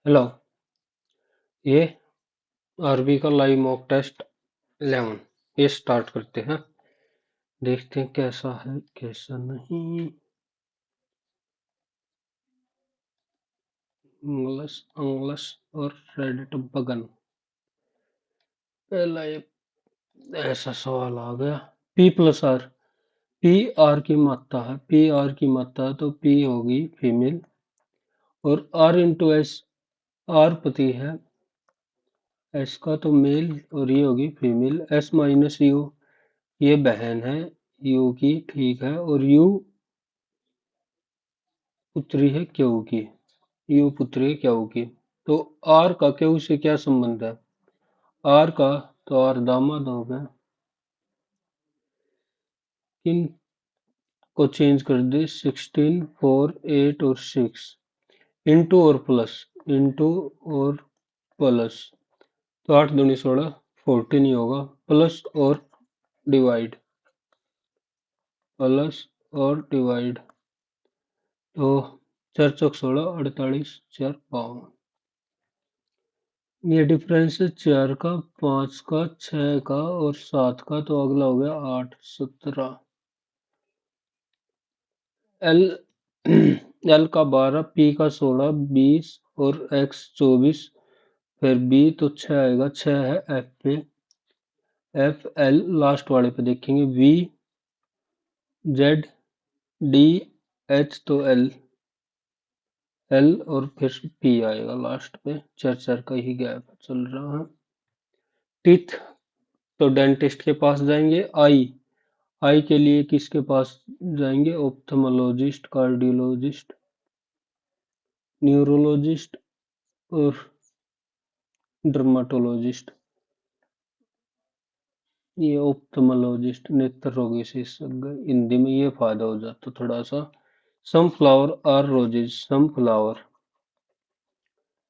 Hello. ये RB का live mock test 11 ये स्टार्ट करते हैं। देखते हैं कैसा है कैसा नहीं। इंग्लिश इंग्लिश और रेडिट बगन। पहला ये ऐसा सवाल आ गया। P plus R. P R की मात्रा है, पी आर की मात्रा तो पी होगी फीमेल और आर इंटू एस आर पति है, एस का तो मेल और ये होगी फीमेल। एस माइनस यू ये बहन है यू की, ठीक है। और यू पुत्री है क्यू की, यू पुत्री है क्यू की। तो आर का क्यू से क्या संबंध है? आर का तो आर दामाद हो गया। किन को चेंज कर दे 16 4 8 और 6 इंटू और प्लस, इंटू और प्लस। तो 8 दूनी 16 14 ही होगा। प्लस और डिवाइड, प्लस और डिवाइड। तो 4 चौक 16 48 4 52। ये डिफरेंस है 4 का, 5 का, 6 का और 7 का। तो अगला हो गया 8 17। एल एल का 12, पी का 16 20 और एक्स 24। फिर बी तो 6 आएगा, 6 है एफ पे। एफ एल लास्ट वाले पे देखेंगे। वी जेड डी एच तो एल एल और फिर पी आएगा लास्ट पे। 4 4 का ही गैप चल रहा है। टीथ तो डेंटिस्ट के पास जाएंगे। आई के लिए किसके पास जाएंगे? ऑप्थेमोलॉजिस्ट, कार्डियोलॉजिस्ट, न्यूरोलॉजिस्ट और डर्माटोलॉजिस्ट। ये ऑप्थेमोलॉजिस्ट नेत्र रोग विशेषज्ञ, हिंदी में ये फायदा हो जाता थोड़ा सा। सनफ्लावर आर रोजेज, सनफ्लावर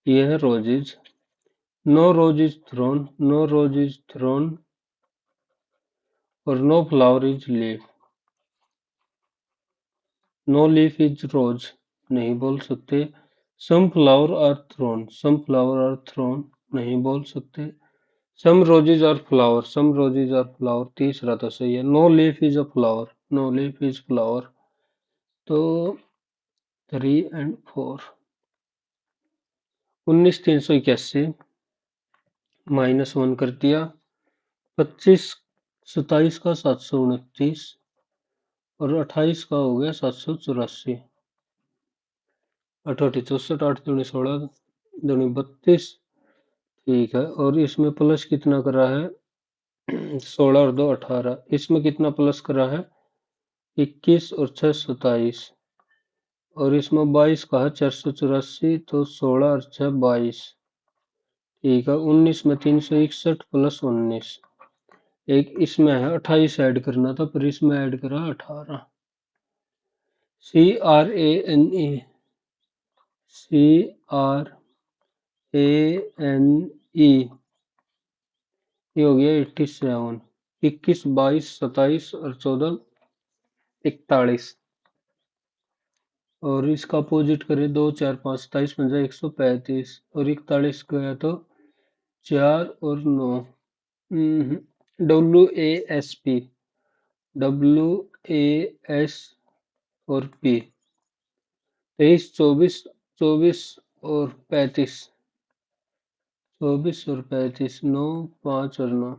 ये है roses. No rose is thorn, no rose is thorn और no flower is leaf. No leaf is rose नहीं बोल सकते। Some flower are thorn, some flower are thorn नहीं बोल सकते। Some roses are flower, some roses are flower तीसरा तो सही है। No leaf is a flower, no leaf is flower. तो 3 एंड 4। 19 381 -1 कर दिया। 25 27 का 729 और 28 का हो गया 784। 8 8 64, 8 दूनी 16 दूनी 32। ठीक है। और इसमें प्लस कितना करा है? 16 और 2 18। इसमें कितना प्लस करा है? 21 और 6 27। और इसमें 22 का है 484। तो 16 और 6 22। ठीक है। 19 में 361 प्लस 19। एक इसमें है 28 ऐड करना था पर इसमें ऐड करा 18। CRANE, CRANE ये हो गया 87। 21 22 27 और 14 41। और इसका अपोजिट करें 2 4 5 27 पंजा 135 और 41 गया तो 4 और 9। WASP, WAS और P 23 24 24 और 35। 24 और 35 9 5 और 9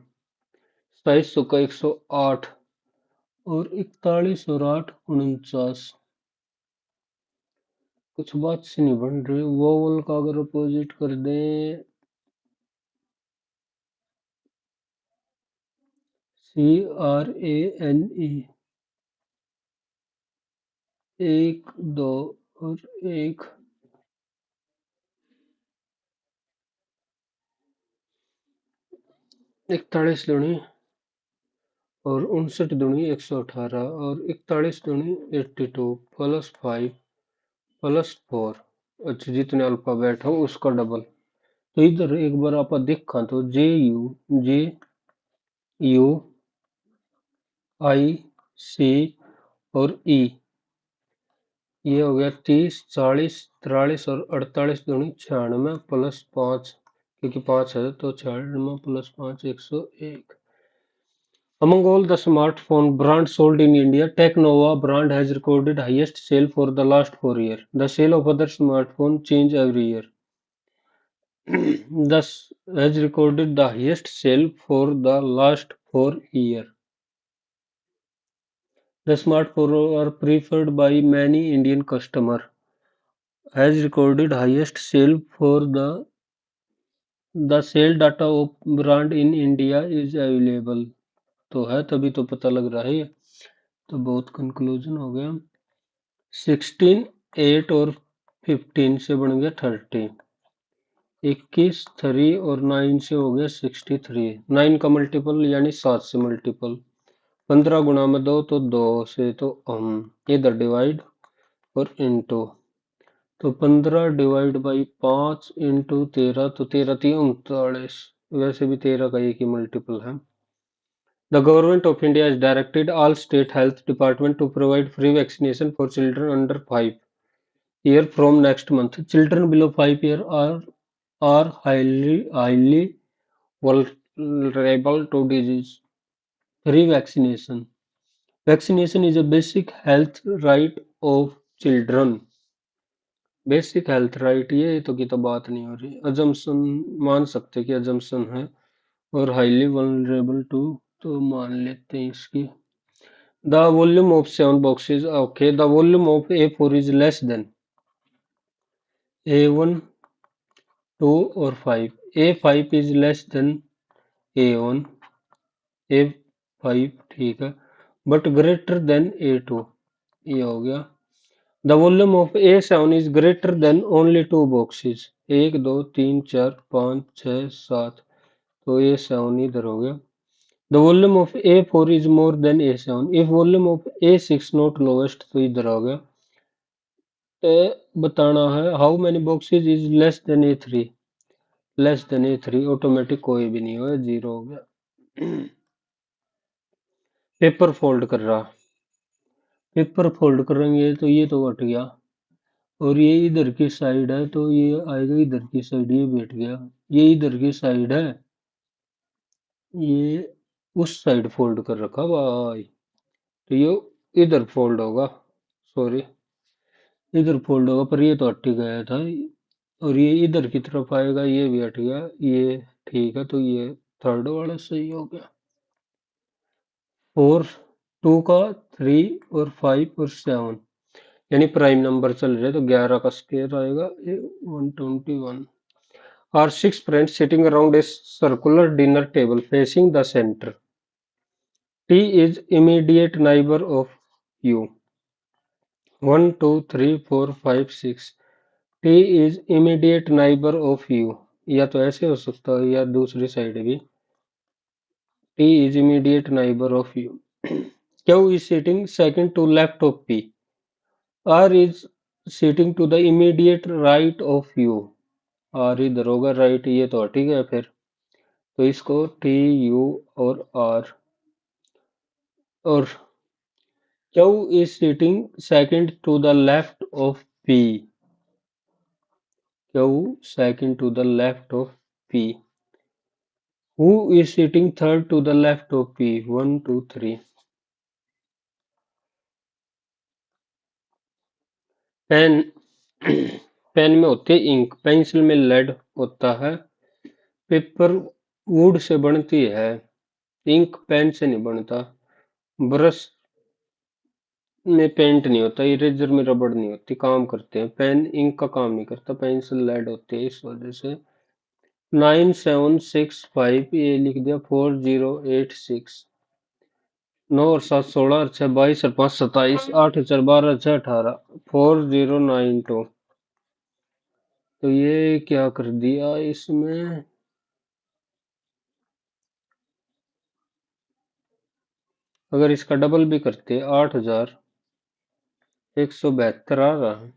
27 का 108 और 41 और 8 49। कुछ बात से नहीं बन रही। वोवल का अगर अपोजिट कर दें CRANE 1 2 और 1 41 दूनी और 59 दूनी 118 और 41 दूनी 82 प्लस 5 प्लस 4। अच्छा जितने अल्फाबेट हो उसका डबल। तो इधर एक बार आप देखा तो JU I C और E ये हो गया 30, 40, 43 और 48 दूनी 96 प्लस 5, क्योंकि 5 है तो 96 plus 5 101। Among all the smartphone brands sold in India, Technova brand has recorded highest sale for the last 4 years. The sale of other smartphones change every year. Thus has recorded the highest sale for the last 4 years. The smartphones are preferred by many Indian customers. Has recorded highest sale for the sale data of brand in India is available. तो है तभी तो पता लग रहा है ये। तो बहुत कंक्लूजन हो गया। 16, 8 और 15 से बन गया 30। 21, 3 और 9 से हो गया 63। 9 का मल्टीपल यानी 7 से मल्टीपल। 15 गुणा में 2 तो 2 से तो इधर डिवाइड और इनटू। तो 15 डिवाइड बाई 5 इंटू 13 तो 13 3 39। वैसे भी 13 का एक ही मल्टीपल है। The government of India has directed all state health department to provide free vaccination for children under 5 year from next month. Children below 5 year are highly vulnerable to disease. Free vaccination. Vaccination is a basic health right of children. Basic health right, ये तो की तो बात नहीं हो रही। Assumption मान सकते कि अजम्पशन है, और हाईली वल्नरेबल टू तो मान लेते हैं इसकी। The volume of 7 boxes, okay, the volume of A4 is less than A1, 2 और 5। A5 is less than A1, A5 ठीक है, बट ग्रेटर देन A2। ये हो गया। The volume of A7 is greater than only 2 boxes. 1, 2, 3, 4, 5, 6, 7। तो A7 इधर हो गया। The volume of A4 is more than A7. If volume of A6 not lowest, तो इधर हो गया। बताना है how many boxes is less than A3। Less than A3 automatic कोई भी नहीं हुआ, जीरो हो गया। पेपर फोल्ड कर रहा, पेपर फोल्ड करेंगे तो ये तो हट गया, और ये इधर की साइड है तो ये आएगा इधर की साइड, ये बैठ गया। ये इधर की साइड है, ये उस साइड फोल्ड कर रखा भाई, तो ये इधर फोल्ड होगा, सॉरी इधर फोल्ड होगा, पर ये तो हट ही गया था, और ये इधर की तरफ आएगा, ये भी हट गया, ये ठीक है, तो ये थर्ड वाला सही हो गया। 4, 2 का 3 और 5 और 7, यानी प्राइम नंबर चल रहे तो 11 का स्क्वायर आएगा 121। Are 6 friends sitting around a circular dinner table facing the center. T is immediate neighbor of you. 1, 2, 3, 4, 5, 6। T is immediate neighbor of you। या तो ऐसे हो सकता है या दूसरी साइड भी। T is immediate neighbor of you. Q is sitting second to left of P. R is sitting to the immediate right of you। R इधर होगा राइट, ये तो हट ही गया फिर, तो इसको T, U और R। और Q is sitting second to the left of P। Q second to the left of P। Who is sitting third to the left of P? 1, 2, 3। Pen, pen में होती है इंक, पेंसिल में lead होता है, paper would say बनती है, ink pen से नहीं बनता, ब्रश में पेंट नहीं होता, इरेजर में रबड़ नहीं होती, काम करते हैं, पेन इंक का काम नहीं करता, पेंसिल लेड होती है, इस वजह से। 9765, ये लिख दिया 4086। 9 और 7 16 और 6 22 और 5 27, 8 और 4 12 और 6 18, 4092। तो ये क्या कर दिया इसमें, अगर इसका डबल भी करते 8172 आ रहा है,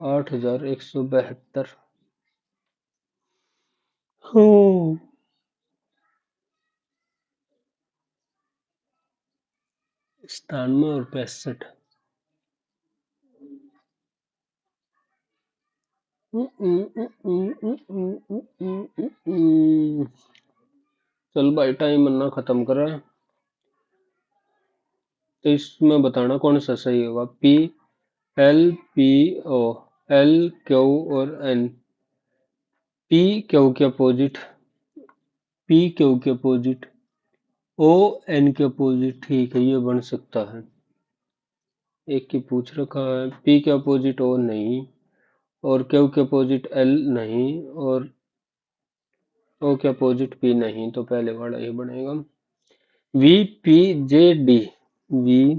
8172। हाँ, 97 और 65। चल भाई टाइम ना खत्म करा। तो इसमें बताना कौन सा सही होगा। P L P O, L Q और एन। पी क्यू के अपोजिट, पी क्यू के अपोजिट, ओ एन के अपोजिट। ठीक है, ये बन सकता है। एक की पूछ रखा है। पी के अपोजिट ओ नहीं, और क्यू के अपोजिट एल नहीं, और ओ के अपोजिट पी नहीं, तो पहले वाला ही बनेगा। वी पी जे D, V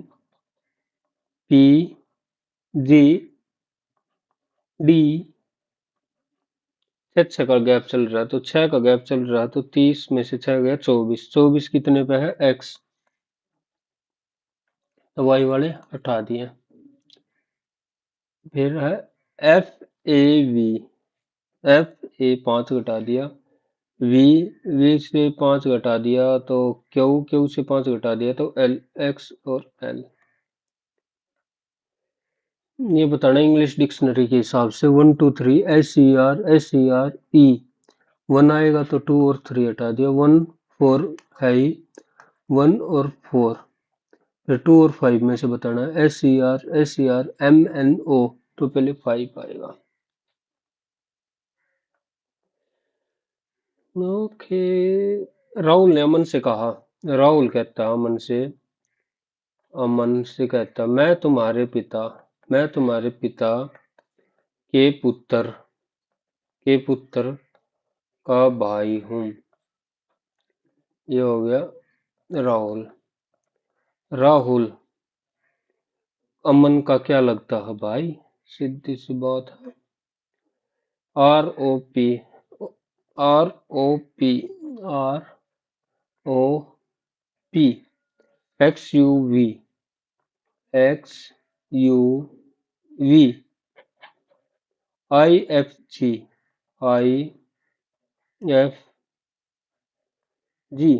P G D. छह छह का गैप चल रहा है, तो छह का गैप चल रहा है, तो 30 में से छह गया 24। 24 कितने पे है? एक्स। तो वाई वाले हटा दिए। फिर है F A V, F A 5 घटा दिया, वी वी से 5 घटा दिया, तो क्यू क्यू से 5 घटा दिया, तो एल एक्स और एल। ये बताना इंग्लिश डिक्शनरी के हिसाब से। 1 2 3 एस सी आर ई। 1 आएगा तो 2 और 3 हटा दिया, 1 4 है ही, 1 और 4। फिर 2 और 5 में से बताना है। S C R M N O, तो पहले 5 आएगा। ओके। राहुल ने अमन से कहा, राहुल कहता अमन से कहता, मैं तुम्हारे पिता के पुत्र का भाई हूँ। ये हो गया राहुल। राहुल अमन का क्या लगता है भाई? सीधी सी बात है। R O P, R O P, R O P, X U V, X U V, I F G, I F G,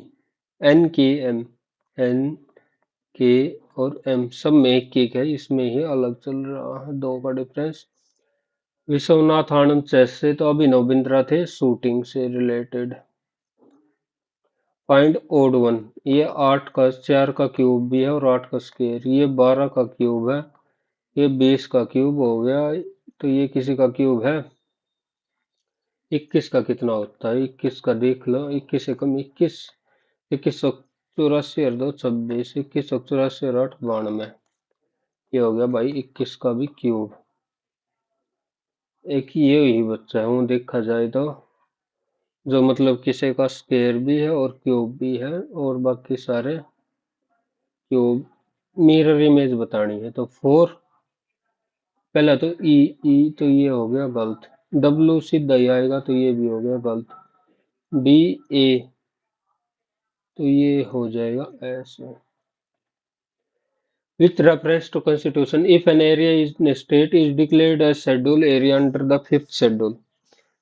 N K M, N K और एम सब में एक एक है, इसमें ही अलग चल रहा है, दो का डिफरेंस। विश्वनाथ आनंद चेस से, तो अभिनव बिंद्रा थे शूटिंग से रिलेटेड। Find odd one. ये 8 का 4 का क्यूब भी है और 8 का स्क्वायर। ये 12 का क्यूब है, ये 20 का क्यूब हो गया, तो ये किसी का क्यूब है। 21 का कितना होता है? 21 का देख लो। 21 से कम 21, 2184 और 2 26, 2184 और 8 92। ये हो गया भाई 21 का भी क्यूब। एक ये ही बच्चा है वो देखा जाए तो, जो मतलब किसी का स्क्वायर भी है और क्यूब भी है, और बाकी सारे क्यूब। मिरर इमेज बतानी है, तो 4 पहला तो ई तो ये हो गया गलत। डब्ल्यू सीधा ही आएगा, तो ये भी हो गया गलत। डी ए, तो ये हो जाएगा ऐसे। With reference to Constitution, if an area in a state is declared as scheduled area under the fifth schedule,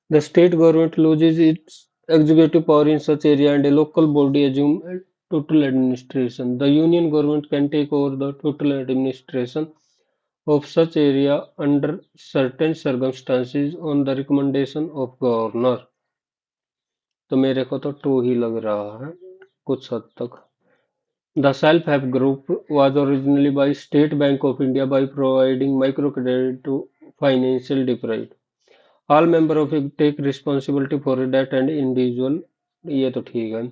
the state government loses its executive power in such area and a local body assumes total administration. The union government can take over the total administration of such area under certain circumstances on the recommendation of governor. तो मेरे को तो 2 ही लग रहा है कुछ हद तक। The Self-Help Group was originally by State Bank of India by providing microcredit to financial deprived. All members of it take responsibility for debt and individual। ये तो ठीक है।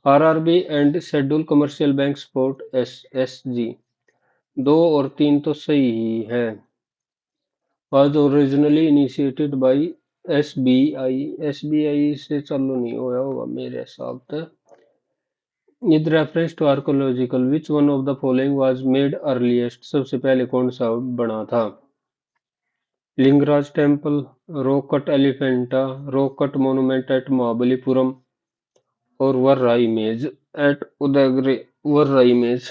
RRB and schedule commercial bank support SSG. 2 और 3 तो सही ही है। Was originally initiated by SBI. SBI से चालू नहीं होया होगा मेरे हिसाब से। With reference to archaeological, which one of the following was made earliest? सबसे पहले कौन सा बना था? Lingaraj temple, rock cut Elephanta, rock cut monument at Mahabalipuram, और Varaha image at Udayagiri. Varaha image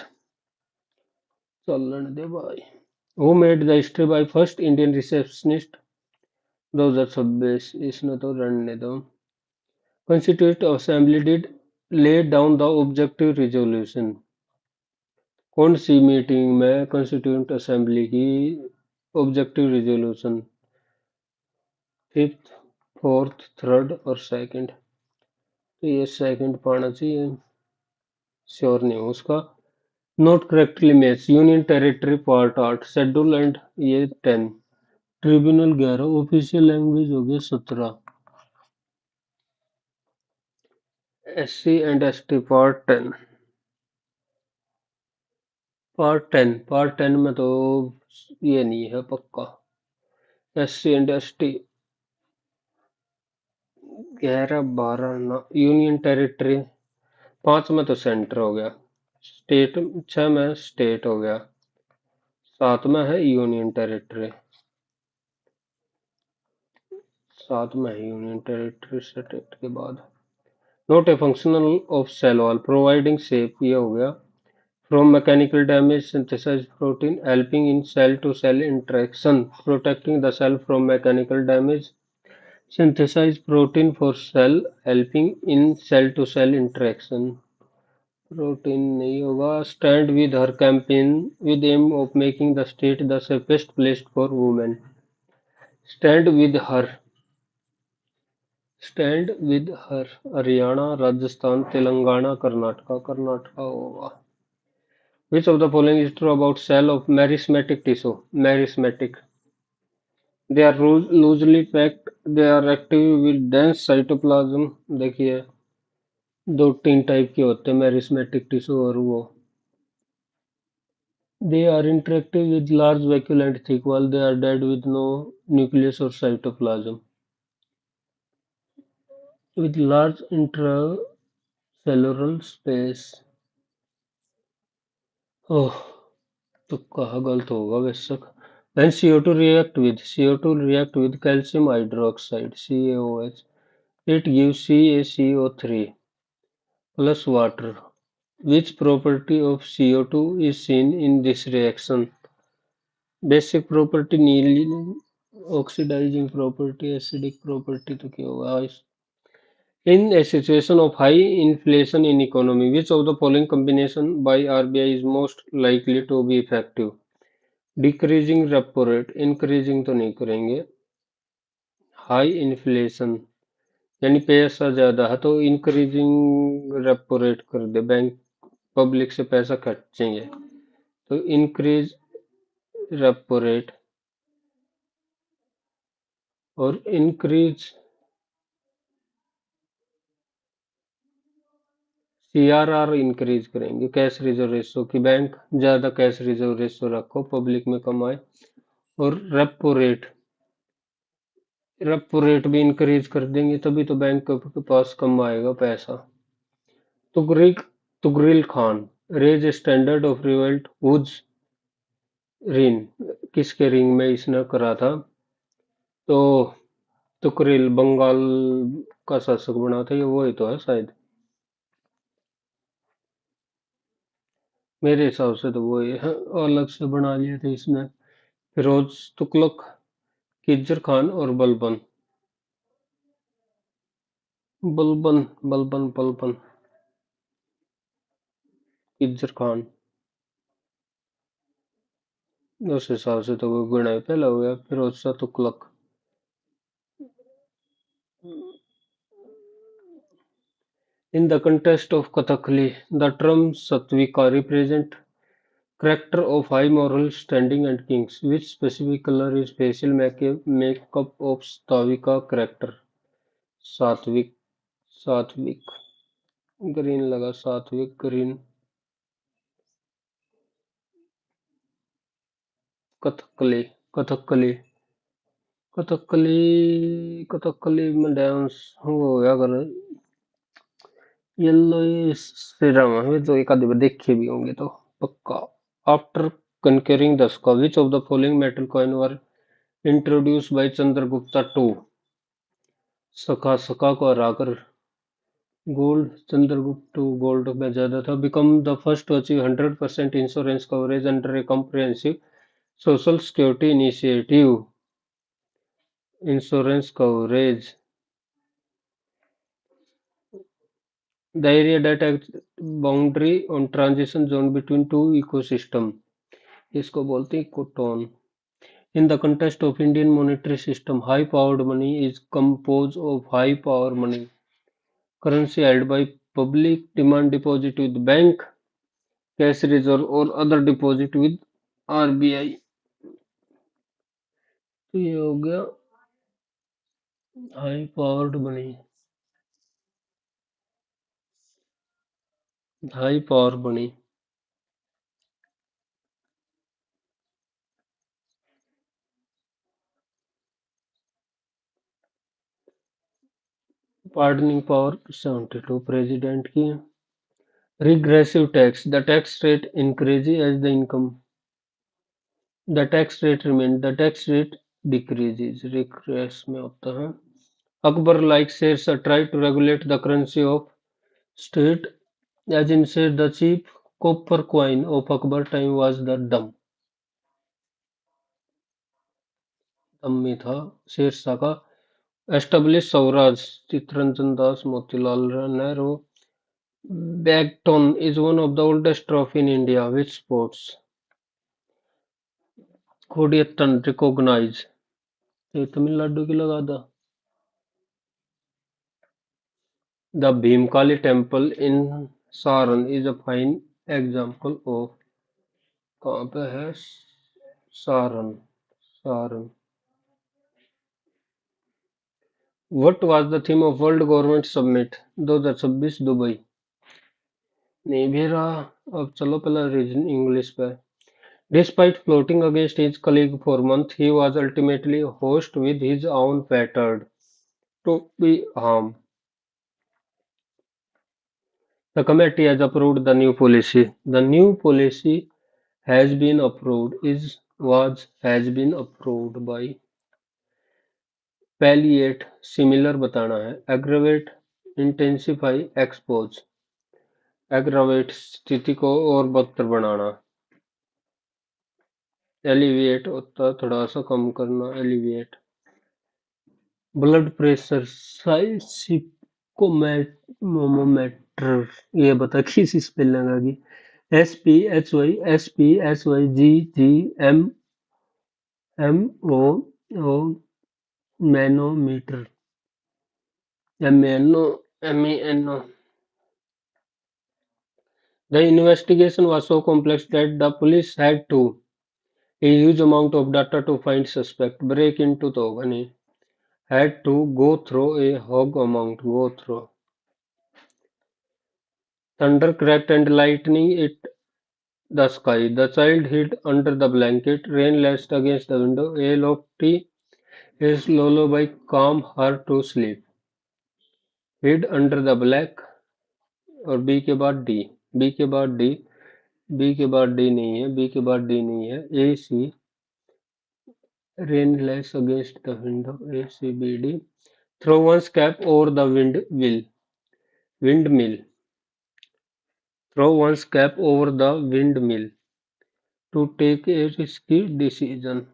चलन दे भाई। Who made the history by first Indian receptionist? 2026। इसने तो रहने दो। Constituent Assembly did lay down the objective resolution। कौन सी मीटिंग में कॉन्स्टिट्यूंट असेंबली की objective resolution fifth, fourth, third और सेकंड। तो ये सेकंड पाना चाहिए, श्योर नहीं हूँ उसका। Note correctly match, union territory part 8 schedule and ये 10, ट्रिब्यूनल 11, ऑफिशियल लैंग्वेज हो गया 17। SC and ST part 10, part 10 में तो ये नहीं है पक्का। SC एंड ST 11, 12 ना, यूनियन टेरिटरी 5 में तो सेंटर हो गया, स्टेट 6 में स्टेट हो गया, 7 में है यूनियन टेरिटरी, 7 में है यूनियन टेरिटरी स्टेट के बाद। Not a functional of cell wall providing shape, ये हो गया। From mechanical damage, synthesize protein, helping in cell-to-cell interaction, protecting the cell from mechanical damage. Synthesize protein for cell, helping in cell-to-cell interaction. Protein नहीं होगा. Stand with her campaign with aim of making the state the safest place for women. Stand with her. Stand with her. Haryana, Rajasthan, Telangana, Karnataka होगा. Which of the following is true about cell of meristematic tissue? Meristematic. They are loosely packed. They are active with dense cytoplasm. देखिए दो तीन type के होते हैं meristematic tissue और वो. They are interactive with large vacuole and thick while they are dead with no nucleus or cytoplasm. With large intracellular space. ओह तुक्का गलत होगा बेशक. When CO2 react with calcium hydroxide CaOH, it gives CaCO3 plus water. Which property of CO2 is seen in this reaction? Basic property, नीली, oxidizing property, acidic property तो क्या होगा? In a situation of high inflation in economy, which of the following combination by RBI is most likely to be effective? Decreasing repo rate, increasing तो नहीं करेंगे. High inflation यानी पैसा ज्यादा है तो इंक्रीजिंग रेपो रेट कर दे, बैंक पब्लिक से पैसा खर्चेंगे तो इंक्रीज रेपो रेट और इंक्रीज CRR इंक्रीज करेंगे. कैश रिजर्व रेशो की बैंक ज्यादा कैश रिजर्व रेशो रखो, पब्लिक में कमाए. और रेपो रेट भी इंक्रीज कर देंगे तभी तो बैंक के पास कम आएगा पैसा. तुगरिक Tughril Khan raise standard of revolt whose reign, किसके रिंग में इसने करा था? तो तुकरिल बंगाल का शासक बना था, ये वो ही तो है शायद, मेरे हिसाब से तो वो ही है. अलग से बना लिए थे इसने. फिरोज तुगलक, किज्जर खान और बलबन. बलबन बलबन बलबन किज्जर खान, उस हिसाब से तो वो गुणा पहला हो गया Firoz Shah Tughlaq. In the context of Kathakali, the term Satvika represent character of high moral standing and kings. Which specific color is facial makeup of Stavika character? सात्विक, सात्विक, ग्रीन लगा, सात्विक ग्रीन. कथकली, कथकली, कथकली, कथकली में डांस हो गया अगर येलो श्रीराम है तो एक आधे बार देखे भी होंगे तो पक्का. After conquering the Ska, which of the following metal coin were introduced by Chandragupta II? सका, सका को हराकर गोल्ड, चंद्रगुप्त गोल्ड में ज्यादा था. Become the first to achieve 100% insurance coverage under a comprehensive social security initiative. Insurance coverage, the area that acts boundary on transition zone between two ecosystem, इसको बोलते हैं ecotone. In the context of Indian monetary system, high-powered money is composed of high-power money currency held by public, demand deposit with bank, cash reserve और other deposit with RBI। तो ये हो गया high powered money. High power money. Pardoning power 72 president की। Regressive tax, the tax rate increases as the income, the tax rate remains, the tax rate decreases। Regress में होता है। Akbar like Sher tried to regulate the currency of state, as in said the chief copper coin of Akbar time was the dam। दम में था शेरशाह का। Establish Swaraj, Chittaranjan Das Motilal Nehru. Bagton is one of the oldest trophy in India. Which sports? Kodiyattan recognize। ये तमिलनाडु की लगा था। The Bhimkali temple in Saran is a fine example of। कहाँ पे है? Saran. Saran. What was the theme of World Government Summit 2026 Dubai? नहीं भी रहा। अब चलो पहले रीजन इंग्लिश पे। Despite plotting against his colleague for months, he was ultimately host with his own battered to be harmed. The committee has approved the new policy. The new policy has been approved is was has been approved by palliate similar बताना है aggravate intensify expose aggravate स्थिति को और बदतर बनाना alleviate होता है थोड़ा सा कम करना alleviate ब्लड प्रेशर साइकोमेट्रोमीटर ये बता किस स्पेलिंग आ गई SPHySPHyGGMO manometer MENO। The investigation was so complex that the police had to a huge amount of data to find suspect break into तो होगा नहीं had to go through a hog amount go through thunder cracked and lightning hit the sky. The child hid under the blanket. Rain lashed against the window. A lofty his lullaby calmed her to sleep. Hid under the black और B के बाद D B के बाद D B के बाद D नहीं है B के बाद डी नहीं है ए सी rain lash against the window A C B D throw one's cap over the windmill throw one's cap over the windmill to take a risky decision.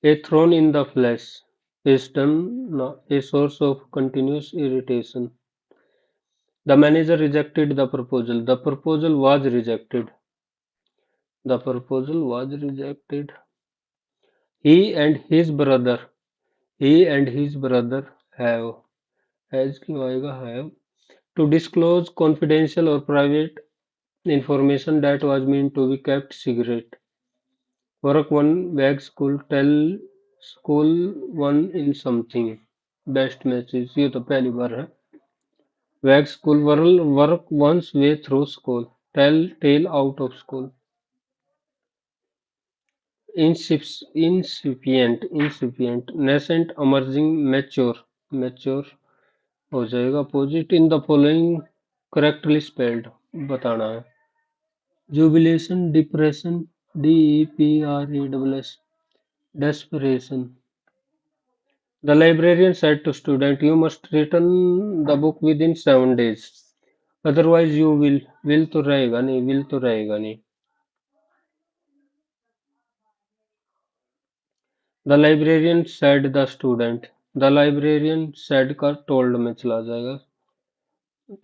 A thorn in the flesh is done a source of continuous irritation. The manager rejected the proposal. The proposal was rejected. The proposal was rejected. He and his brother. He and his brother have. Has क्यों आएगा have to disclose confidential or private information that was meant to be kept secret. Work one wag school one in something. Best matches ये तो पहली बार है। Wag school work one's way through school. Tell tale out of school. Incipient nascent emerging mature हो जाएगा opposite in the following correctly spelled बताना है jubilation depression DEPRESS desperation the librarian said to student you must return the book within 7 days otherwise you will तो रहेगा नहीं will तो रहेगा नहीं the librarian said the student the librarian said का told में चला जाएगा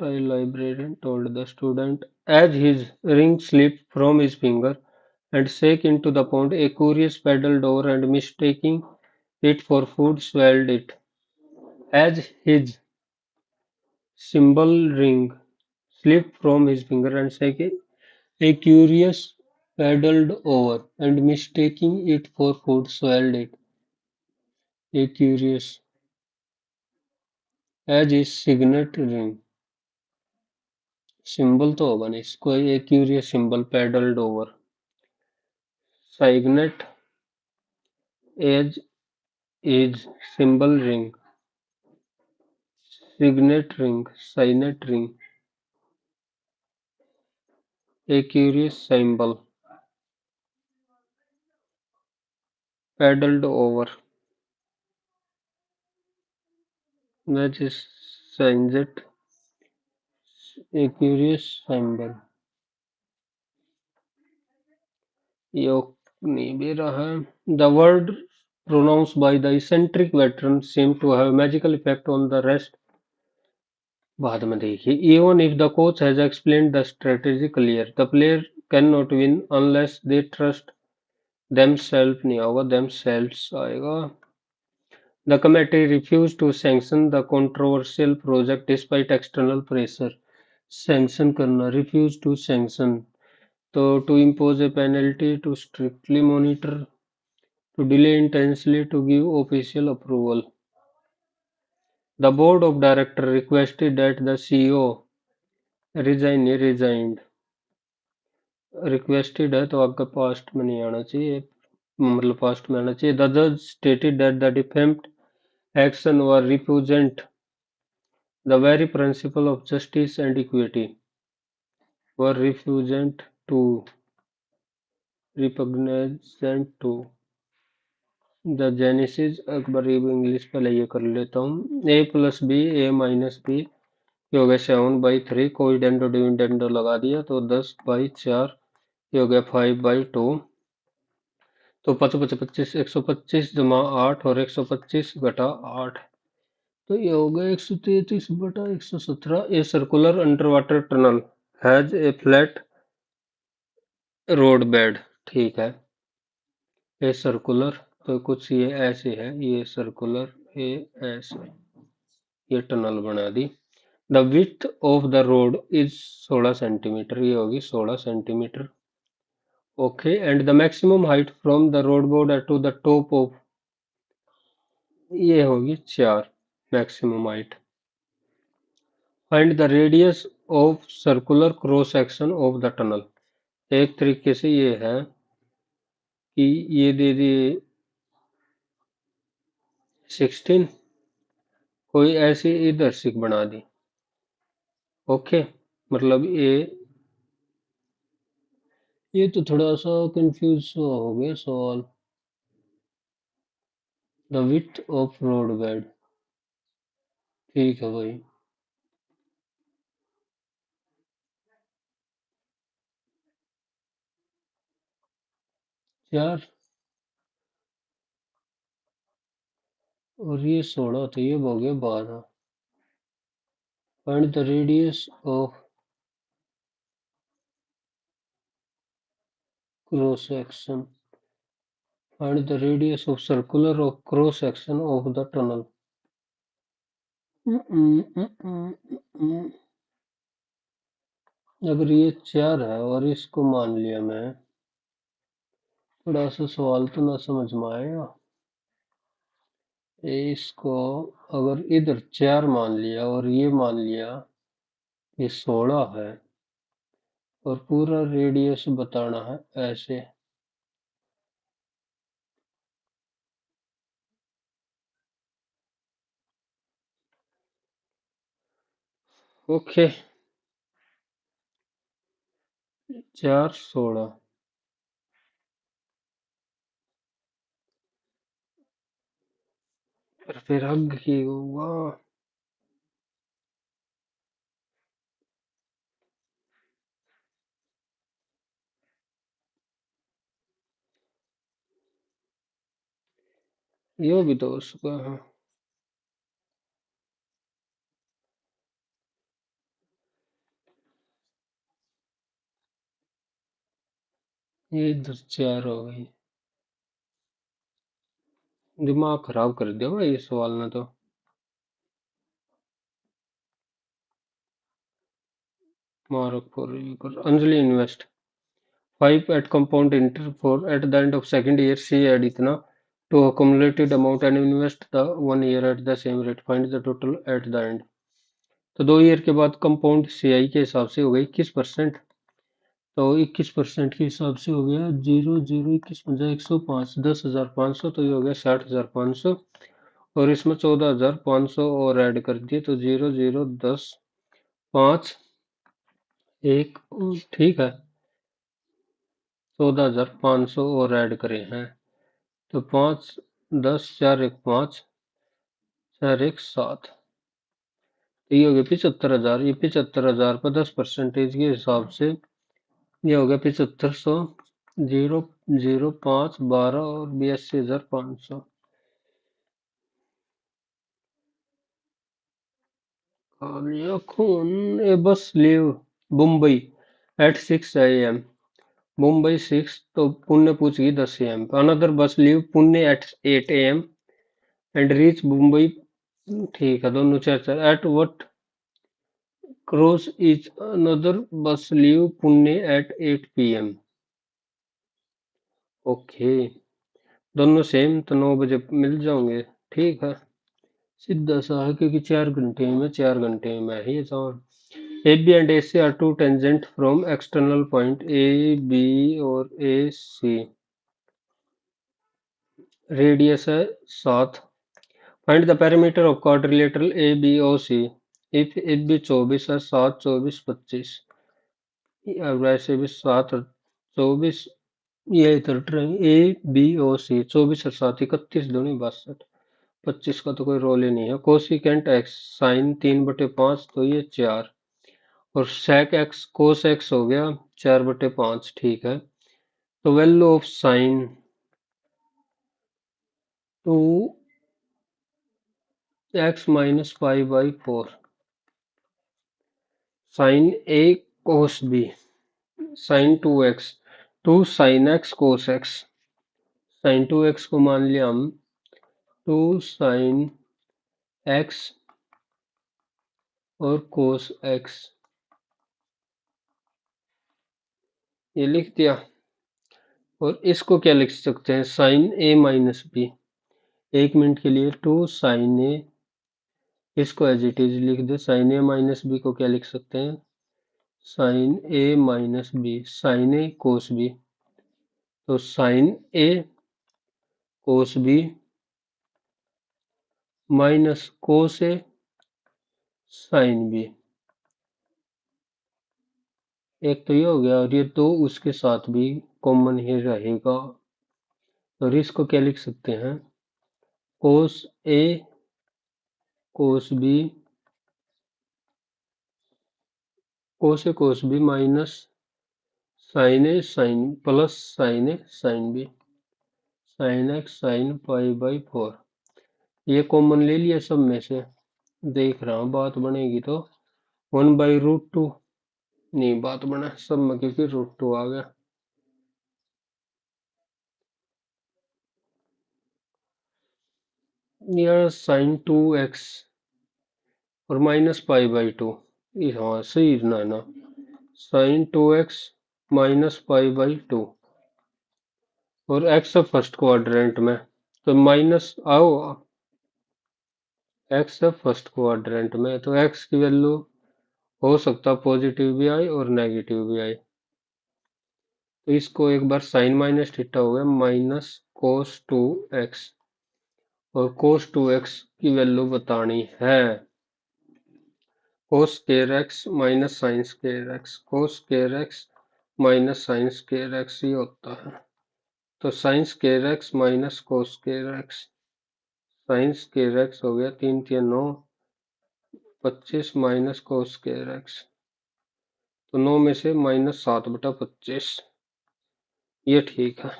the librarian told the student as his ring slipped from his finger and sank into the pond. A curious paddled over and mistaking it for food swallowed it. As his cymbal ring slipped from his finger and sank, a curious paddled over and mistaking it for food swallowed it. A curious as his signet ring symbol तो होगा नहीं इसको a curious symbol paddled over signet as his symbol ring signet ring a curious symbol paddled over that is signet a curious symbol योग नहीं भी रहा है the word pronounced by the eccentric veteran seemed to have a magical effect on the rest बाद में देखिए even if the coach has explained the strategy clear the player cannot win unless they trust themselves नहीं होगा themselves आएगा the committee refused to sanction the controversial project despite external pressure sanction करना refused to sanction तो to impose a penalty to strictly monitor to delay intensely to give official approval the board of directors requested that the CEO resigned requested है तो आपका past में नहीं आना चाहिए मतलब पास्ट में आना चाहिए द जज stated that the defamed action were represent the very principle of justice and equity were represent to represent to the genesis एक बार इंग्लिश पहले ये कर लेता हूँ A plus B A minus B ये हो गया 7/3 कोई डेंडो डिविडेंडो लगा दिया तो 10/4 ये हो गया 5/2 तो 5×5 = 25 125 जमा 8 और 125 घटा 8 तो ये हो गया 133/117 a circular under water tunnel has a flat road bed ठीक है ए सर्कुलर तो कुछ ये ऐसे है ये सर्कुलर ये ऐसे ये टनल बना दी the width of the road is 16 centimetre ये होगी 16 centimetre okay and the maximum height from the road board to the top of ये होगी 4 maximum height find the radius of circular cross section of the tunnel एक तरीके से ये है कि ये दे दिए 16 कोई ऐसी इधर से बना दी ओके मतलब ये तो थोड़ा सा कंफ्यूज हो गया सवाल the width of road bed ठीक है भाई यार और ये 16 तो ये हो गया 12 find the radius of cross section find the radius of circular of cross section of the tunnel अगर ये 4 है और इसको मान लिया मैं थोड़ा सा सवाल तो ना समझ में आएगा इसको अगर इधर 4 मान लिया और ये मान लिया ये 16 है और पूरा रेडियस बताना है ऐसे ओके 4 16 फिर हग की होगा ये भी तो उसका है ये इधर 4 हो गई। दिमाग खराब कर दिया भाई इस सवाल ने तो। Mark for Anjali invest 5 at compound interest for at the end of second year she add इतना to accumulated amount and invest the 1 year at the same rate find the total at the end। तो 2 year के बाद compound CI के हिसाब से हो गई 21%। तो 21% के हिसाब से हो गया 0 0 21 50 105 10,500 तो ये हो गया 60,500। और इसमें 14,500 और ऐड कर दिए तो 0 0 10 5 1 ठीक है। 14,500 और ऐड करे हैं तो 5 10 4 1 5 4 1 7 तो ये हो गया 75,000। ये 75,000 पर 10% के हिसाब से ये हो गया 7500 0 0 5 12 और 82,500। खून a bus leave Mumbai at 6 AM Mumbai 6 to Pune पूछेगी 10 AM another bus leave Pune at 8 AM and reach Mumbai ठीक है दोनों 4 4 at what cross each another bus leave Pune at 8 PM okay दोनों सेम तो 9 बजे मिल जाओगे ठीक है। सीधा सा है क्योंकि 4 घंटे में ही A B and A C are two tangent from external point A B और ए सी रेडियस है 7। Find the parameter of quadrilateral A B O C if A B 24 है 7 24 25 वैसे भी 7 और 24 ये इधर ए बी ओ सी 24 और 7 31 दूनी 62 25 का तो कोई रोल ही नहीं है। कोसिकेंट एक्स साइन 3/5 तो ये 4 और सेक एक्स कोस एक्स हो गया 4/5 ठीक है। तो value of sine 2x-5/4 sine A cos B sine 2x 2 sine X cos X sine 2x को मान लिया हम 2 साइन एक्स और कोस एक्स ये लिख दिया। और इसको क्या लिख सकते हैं साइन ए माइनस बी 1 मिनट के लिए 2 साइन ए इसको एज इट इज लिख दे साइन ए माइनस बी को क्या लिख सकते हैं sign A minus B sign A cos B तो sign A cos B minus cos A sine B एक तो ये हो गया और ये दो उसके साथ भी कॉमन ही रहेगा। और इसको क्या लिख सकते हैं cos A cos B cos B minus sine A sine plus sine A sine B sine x sine पाई/4 ये कॉमन ले लिया सब में से। देख रहा हूँ बात बनेगी तो 1/√2 नहीं बात बना सब में क्योंकि √2 आ गया। यह साइन 2x और माइनस पाई/2 हाँ सही ना ना साइन 2x माइनस पाई/2 और x है फर्स्ट क्वाड्रेंट में तो माइनस आओ x है फर्स्ट क्वाड्रेंट में तो x की वैल्यू हो सकता पॉजिटिव भी आए और नेगेटिव भी आए। तो इसको एक बार साइन माइनस थीटा हो गया माइनस कोस 2x और कोस 2x की वैल्यू बतानी है cos square x minus sine square x cos square x minus sine square x ये होता है। तो sine square x minus cos square x sine square x हो गया 3 3 9 25 माइनस कोस स्क्वायर एक्स तो 9 में से माइनस 7/25 ये ठीक है।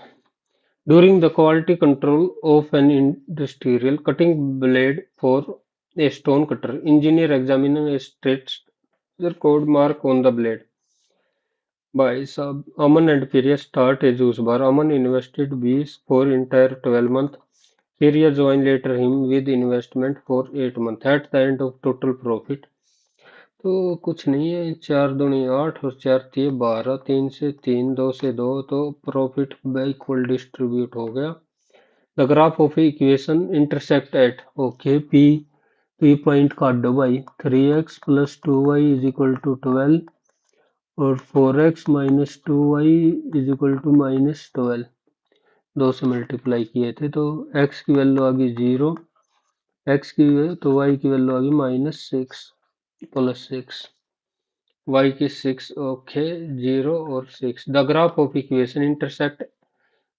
During the quality control of an industrial cutting blade for a stone cutter, engineer examine a straight code mark on the blade. भाई साहब, Aman and Priya start a juice bar. Aman invested 20 for entire 12 month. Priya joined later him with investment for 8 month. At the end of total profit. तो कुछ नहीं है, चार दूनी आठ और चार तीन 12, तीन से तीन, दो से दो, तो प्रॉफिट बाई इक्वल डिस्ट्रीब्यूट हो गया. The graph of equation intersect at, okay, P point काट दो भाई. 3x plus 2y is equal to 12 और 4x minus 2y is equal to minus 12. दो से मल्टीप्लाई किए थे तो x की वैल्यू आ गई 0, x की तो y की वैल्यू आ गई -6 प्लस 6, y की 6, ओके, 0 और 6. The graph of equation intersect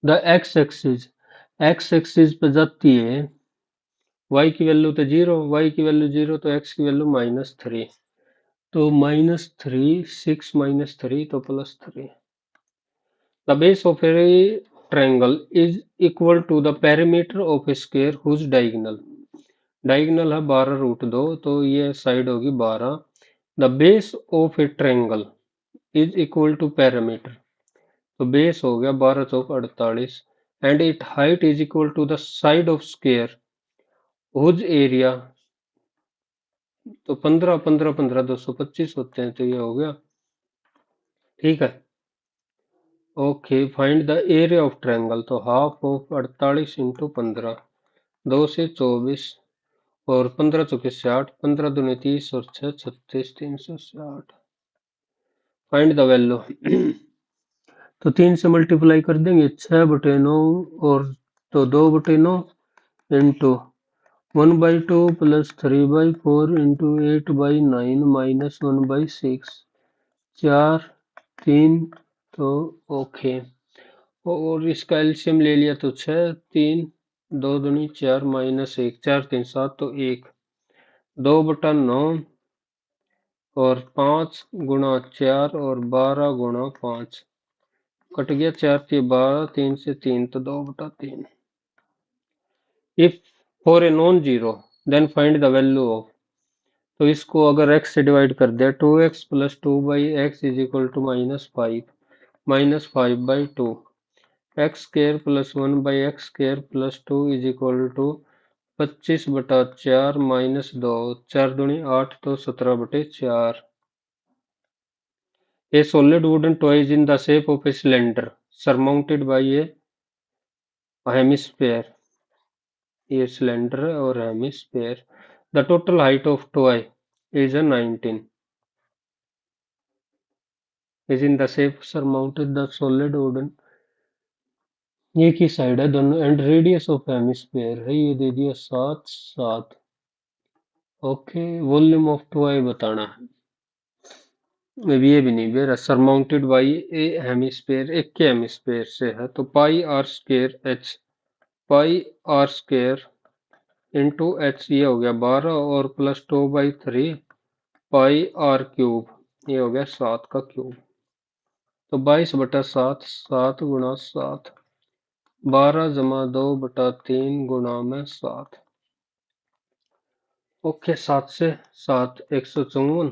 the x axis पे जाती है. y की वैल्यू तो 0, y की वैल्यू 0, तो x की वैल्यू -3. तो -3, 6 -3 तो +3. The base of a triangle is equal to the perimeter of a square whose diagonal है 12√2, तो ये साइड होगी 12. The base of a triangle is equal to perimeter, तो बेस हो गया 12 चौक 48. And it height is equal to the side of square whose area, तो 15 15 15 225 होते हैं, तो ये हो गया. ठीक है. Okay, find the area of triangle, तो हाफ ऑफ 48 इंटू 15, 2 से 24 और 15 चौके 60, 15 दूनी 30 और 6 36, 360. Find the value. तो 3 से मल्टीप्लाई कर देंगे, 6/9 और तो 2/9 इंटू 1/2 प्लस 3/4 इंटू 8/9 माइनस 1/6, 4 3, तो ओके. और इसका एलसीएम ले लिया तो 6 3, 2 दूनी 4 माइनस 1, 4 3 7, तो 1, 2/9 और 5 गुणा 4 और 12 गुणा 5, कट गया 4 3 12, 3 से 3, तो 2/3. If for a non zero then find the value of, तो इसको अगर x से डिवाइड कर दिया, 2x plus 2/x is equal to -5, -5/2, X square plus 1/x² plus 2 is equal to 25/4 -2, 4 दूनी 8, तो 17/4. A solid wooden toy is in the shape of a cylinder surmounted by a hemisphere. ये cylinder है और hemisphere. The total height of toy is a 19. is in the shape surmounted the solid wooden, एक ही side है दोनों. And radius of hemisphere है, ये दे दिया 7 7. Okay, volume of toy बताना है, ये भी नहीं दे रहा. सरमाउंटेड बाई ए हेमिस्फीयर, एक के हेमिस्फीयर से है, तो πr²h, πr² इंटू एच, ये हो गया 12 और प्लस 2/3 πr³, ये हो गया 7 का क्यूब. तो 22/7, 7 गुणा 7, 12 जमा 2/3 गुणा में 7. ओके, 7 से 7 154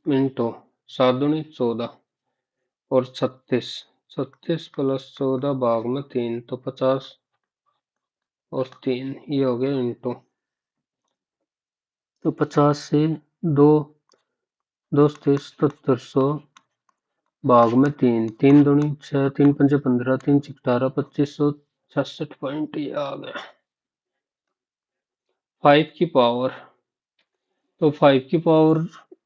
मिनटो, 7 दूनी 14 और 36, 36 प्लस 14 भाग में 3, तो 50 और 3, ये हो गया इंटू. तो 50 से 2, 2 से 7700 भाग में 3, 3 दूनी 6, 3 पंजे 15, 3 6 18, 2566 पॉइंट, ये आ गया. 5 की पावर, तो 5 की पावर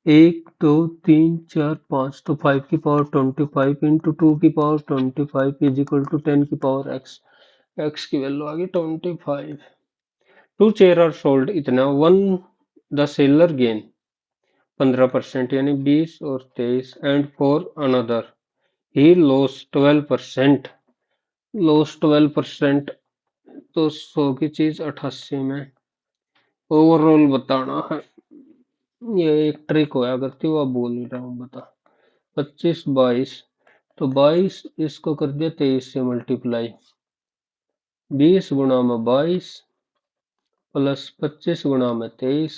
1 2 3 4 5, तो 5 की पावर 25 इंटू 2 की पावर 25 इज इक्वल टू 10 की पावर x. x की वैल्यू आ गई 25. 2 चेयर आर सोल्ड, इतना 1, द सेलर गेन 15% यानी 20 और 23. And for another he loss 12%, loss 12%, तो 100 की चीज 88 में. ओवरऑल बताना है, ये एक ट्रिक होया करती वो, अब बोल नहीं रहा हूँ, बता. 25 22, तो 22 इसको कर दिया 23 से मल्टीप्लाई, 20 गुणा में 22 प्लस 25 गुणा में 23,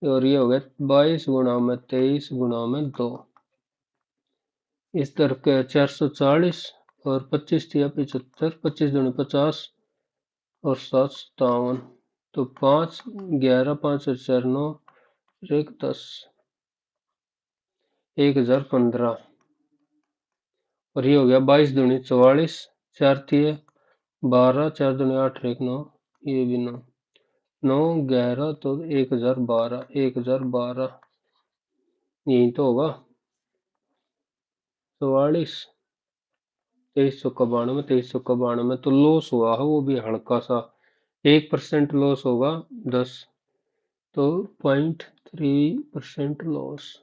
और ये हो गया 22 गुणा में 23 गुणा में 2. इस तरह के 440 और 25 तिया 75, 25 दूनी 50 और 7 57। तो 5 11 5 और 4 9 एक 10, 1015। और ये हो गया 22 दूनी 44, 4 तिये 12, 4 दूनी 8 1 9, ये भी 9, 9 11 तो 1012, 1012 यही तो होगा 44, 2392, 2392। तो लॉस हुआ है वो भी हल्का सा, 1% लॉस होगा 10, तो 0.3% loss.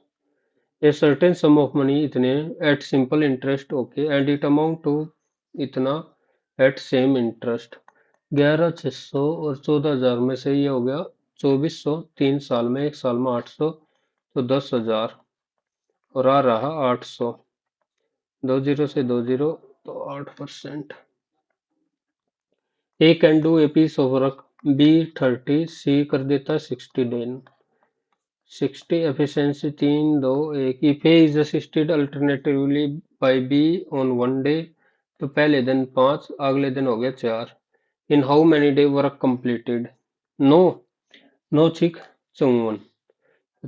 A certain sum of money इतने at simple interest, okay, and it amount to इतना at same interest। 11,600 और 14,000 में से ये हो गया 2,400, 3 साल में, 1 साल में 800, तो 10,000 और आ रहा 800, 20 से 20 तो 8%। A can do a piece of work, B 30, C कर देता है 60 दिन, 60 efficiency 3 2 1। if A is assisted alternatively by B on one day, तो पहले दिन 5, अगले दिन हो गया 4। in how many day work completed? 9, 9 6 54,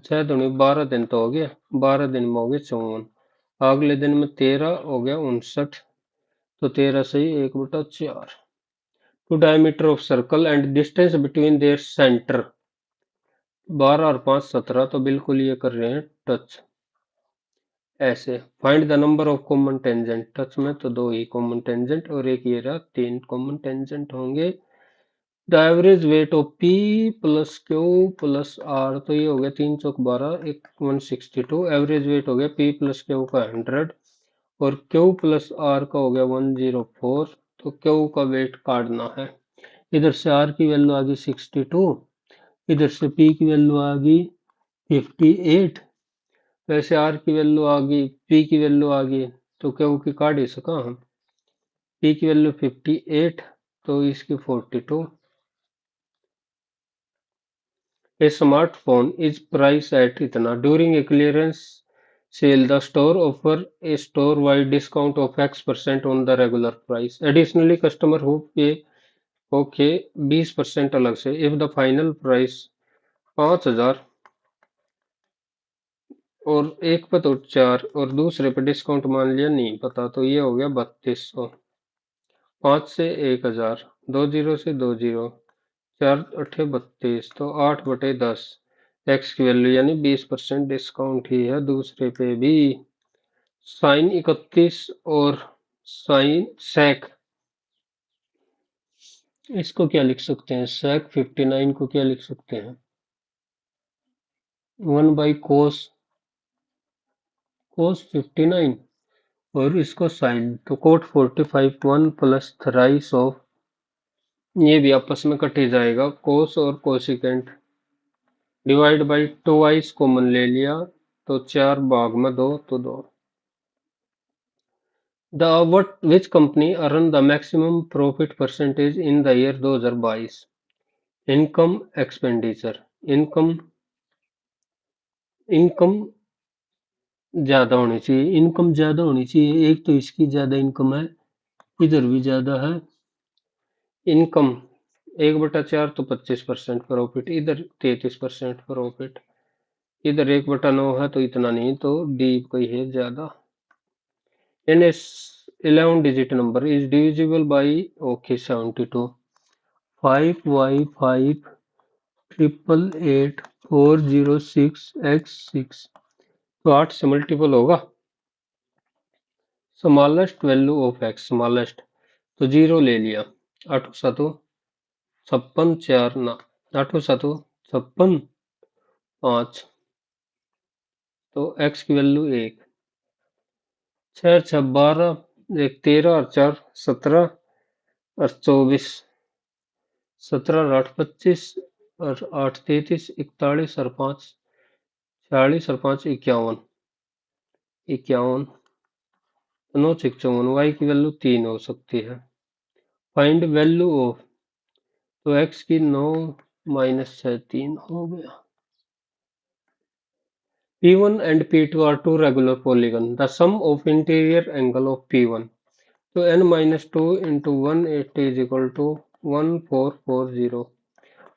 6 दूनी 12 दिन तो हो गया, 12 दिन में हो गया 54, अगले दिन में 13 हो गया 59, तो 13 से ही 1/4। To diameter of circle and distance between their center, 12 और 5 17, तो बिल्कुल ये कर रहे हैं टच। ऐसे find the number of common tangent, touch में तो 2 ही कॉमन टेंजेंट और एक ये रहा 3 कॉमन टेंजेंट होंगे। The average weight of P plus Q plus R, तो ये हो गया 3 चौक 12 162। एवरेज वेट हो गया पी प्लस क्यू का 100 और क्यू प्लस आर का हो गया 104। तो क्यू का वेट काटना है, इधर से आर की वैल्यू आ गई 62, इधर से पी की वैल्यू आ गई 58, वैसे आर की वैल्यू आ गई, पी की वैल्यू आ गई, तो क्यू की काट ही सका हम। पी की वैल्यू 58 तो इसकी 42। A smartphone is price at इतना, during a clearance sale the store offer a store wide discount of X% on the regular price, additionally customer who pay okay 20% अलग से, इफ द फाइनल प्राइस 5,000 और एक पे तो 4 और दूसरे पे डिस्काउंट मान लिया नहीं पता, तो ये हो गया 3200। 5 से 1,000, 2 जीरो से 2 जीरो, 4 अठे 32, तो 8/10 एक्स की वैल्यू यानी 20% डिस्काउंट ही है दूसरे पे भी। साइन 31 और साइन सेक, इसको क्या लिख सकते हैं, सेक 59 को क्या लिख सकते हैं, 1/cos, cos 59 और इसको साइन, तो कोट 45 1 प्लस थ्राइस ऑफ, ये भी आपस में कट ही जाएगा, कोस और cosecant divide by twice common ले लिया, तो 4 भाग में 2 तो 2। The what which company earn the maximum profit percentage in the year 2022? Income expenditure, income, income ज्यादा होनी चाहिए, इनकम ज्यादा होनी चाहिए, एक तो इसकी ज्यादा इनकम है, इधर भी ज्यादा है इनकम, 1/4 तो 25% प्रॉफिट, इधर 33% प्रॉफिट, इधर 1/9 है तो इतना नहीं, तो डी कोई है ज्यादा। N S 11 digit number is divisible by, okay 72, 5y5 888 406x6, तो 8 से मल्टीपल होगा। Smallest value of X, smallest तो 0 ले लिया, 8 7 56 4 ना, 8 7 56 5, तो x की वैल्यू 1, 6 6 12, 1 13 और 4 17 और 24, 17 और 8 25 और 8 33, 41 और 5 46 और 5 51, 51, 9 6 54, y की वैल्यू 3 हो सकती है। फाइंड वैल्यू ऑफ, तो x की 9 - 6 3 हो गया। P1 and P2 are two regular polygons. The sum of interior angle of P1. So n minus 2 into 180 is equal to 1440.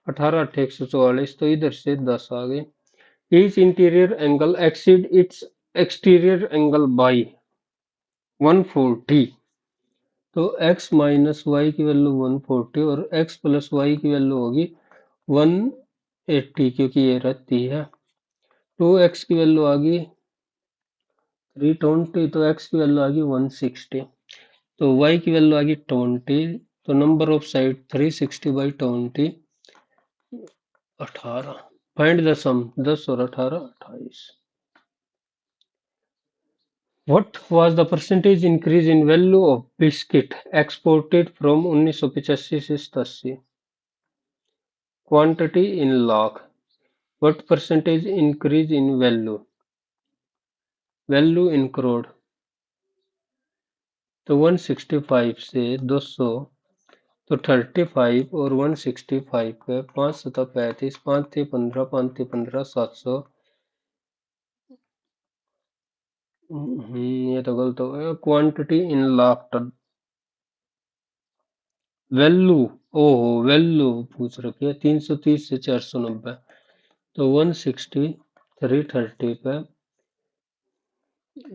18 8 144 तो इधर से 10 आ गए. Each interior angle exceed its exterior angle by 140. तो x minus Y की value 140 और x plus Y की value होगी 180 क्योंकि ये रहती है. 2x की वैल्यू आ गई 320 तो x की वैल्यू आ गई 160. तो y की वैल्यू आ गई 20. तो number of side 360/20 18. Find the sum 10 और 18 28. What was the percentage increase in value of biscuit exported from 1985 से 87? Quantity in lakh. What percentage increase in value? Value in crore. तो 165 से 200 तो 35 और 165 पे 5 सता 35 5 थे 15 5 थे 15 700. ये तो गलत हो गया. Quantity in lakh ton. Value. ओहो वैल्यू पूछ रखी है 330 से 490. तो 160 330 पे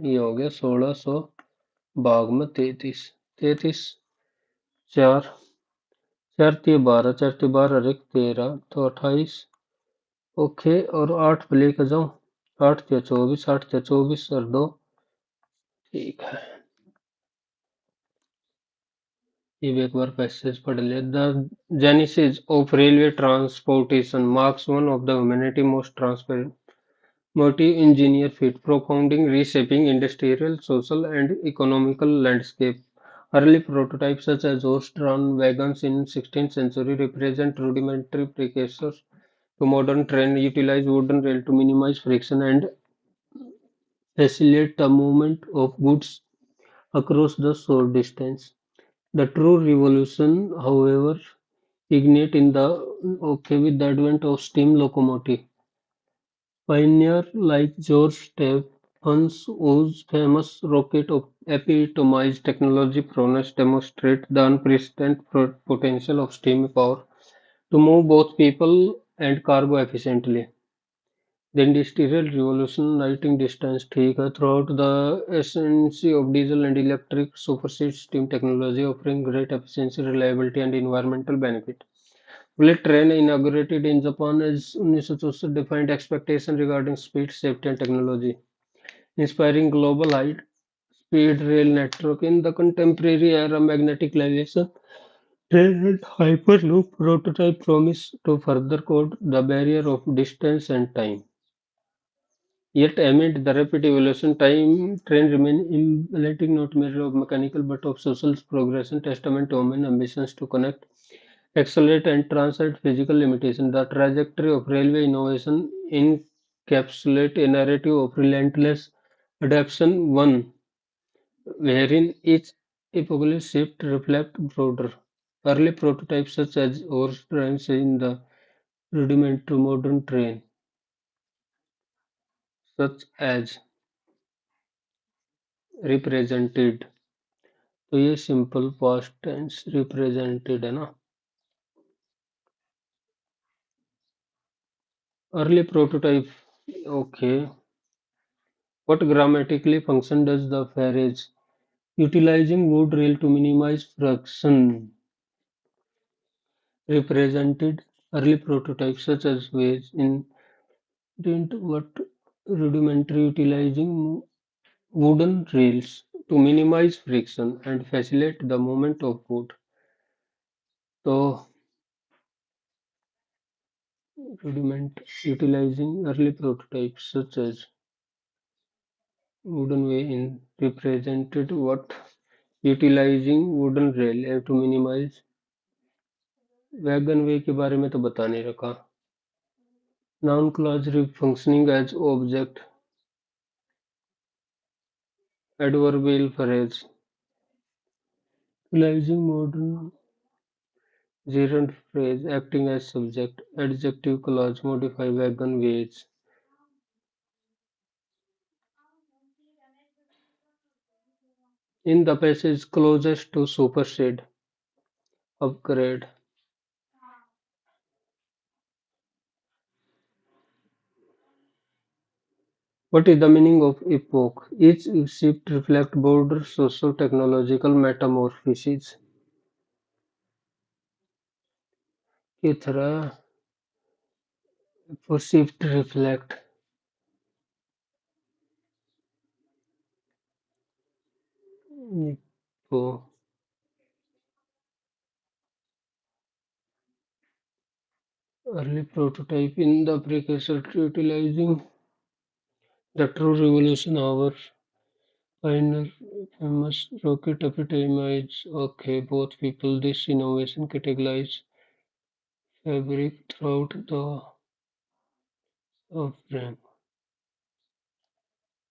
ये हो गया 1600 भाग में 33. 33 4 4 3 12 4 3 12 एक 13 तो 28. ओके और 8 पे लेकर जाऊं. 8 या 24 8 या 24 और 2. ठीक है. ये भी एक बार पैसेज पढ़ ले. The genesis of railway transportation marks one of the humanity most transparent motive engineer feat, profounding reshaping industrial, social, and economical landscape. Early prototypes such as horse-drawn wagons in 16th century represent rudimentary precursors to modern train utilize wooden rail to minimize friction and facilitate the movement of goods across the short distance. The true revolution, however, ignite in the with the advent of steam locomotive. Pioneers like George Stephenson, whose famous rocket epitomized technology prowess, demonstrate the unprecedented potential of steam power to move both people and cargo efficiently. The Industrial Revolution, lightning distance ठीक है, throughout the ascendancy of diesel and electric supersedes steam technology, offering great efficiency, reliability, and environmental benefit. Bullet train, inaugurated in Japan as 1964, defined expectations regarding speed, safety, and technology, inspiring global high-speed rail network in the contemporary era. Magnetic levitation train and hyperloop prototype promise to further cut the barrier of distance and time. Yet, amid the rapid evolution, time train remain emblematic not merely of mechanical but of social progression, testament to human ambitions to connect, accelerate, and transcend physical limitation. The trajectory of railway innovation encapsulates a narrative of relentless adaptation, one wherein each epochal shift reflects broader. Early prototypes such as horse trains in the rudimentary modern train, such as represented. तो ये simple past tense represented है ना. Early prototype. Okay. What grammatically function does the phrase utilizing wood rail to minimize friction represented? Early prototypes such as ways in didn't what rudimentary utilizing wooden rails to minimize friction and facilitate the movement of wood. तो rudiment utilizing early prototypes such as wooden way in represented what utilizing wooden rail to minimize. Wagon way के बारे में तो बता नहीं रखा. Noun clause functioning as object. Adverbial phrase. Utilizing modern gerund phrase acting as subject. Adjective clause modify wagon ways. In the passage closest to supersede, upgrade. What is the meaning of epoch? Each shift reflects broader socio-technological metamorphoses. की तरह वो shift reflect epo early prototype in the precursor to utilizing the true revolution our pioneer famous rocket epitomized okay both people this innovation catalyzed fabric throughout the frame.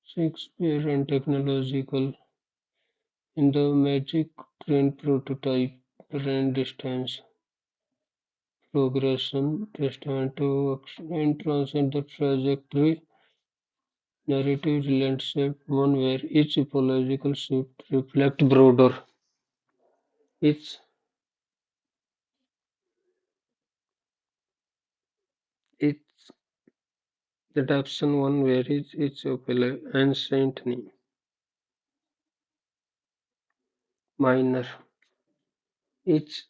Shakespeare and technological in the magic train prototype ran distance progression testament to and transcend the trajectory narrative landscape one where each ecological shift reflect broader each each adaptation one where each ancient minor each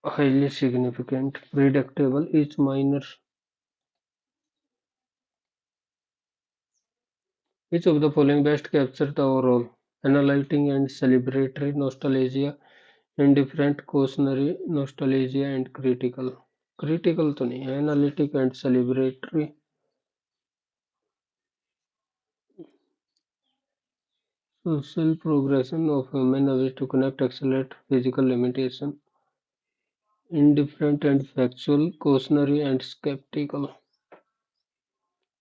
highly significant predictable each minor. Which of the following best capture the overall analyzing and celebratory nostalgia, indifferent cautionary nostalgia and critical? Critical तो नहीं है, analytic and celebratory. Social progression of human ability to connect, accelerate physical limitation. Indifferent and factual, cautionary and skeptical.